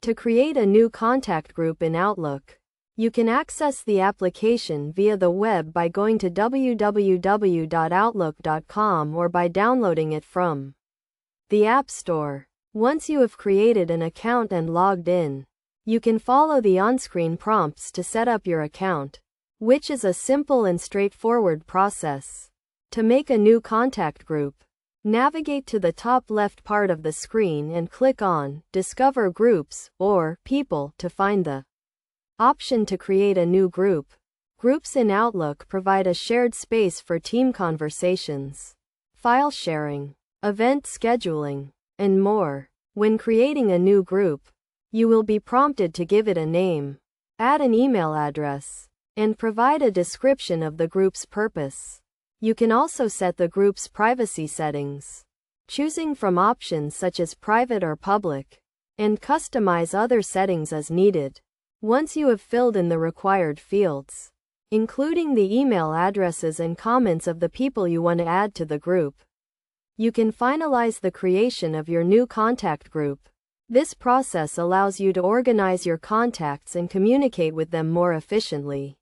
To create a new contact group in Outlook, you can access the application via the web by going to www.outlook.com or by downloading it from the App Store. Once you have created an account and logged in, you can follow the on-screen prompts to set up your account, which is a simple and straightforward process. To make a new contact group, navigate to the top left part of the screen and click on Discover Groups or People to find the option to create a new group. Groups in Outlook provide a shared space for team conversations, file sharing, event scheduling, and more. When creating a new group, you will be prompted to give it a name, add an email address, and provide a description of the group's purpose. You can also set the group's privacy settings, choosing from options such as private or public, and customize other settings as needed. Once you have filled in the required fields, including the email addresses and comments of the people you want to add to the group, you can finalize the creation of your new contact group. This process allows you to organize your contacts and communicate with them more efficiently.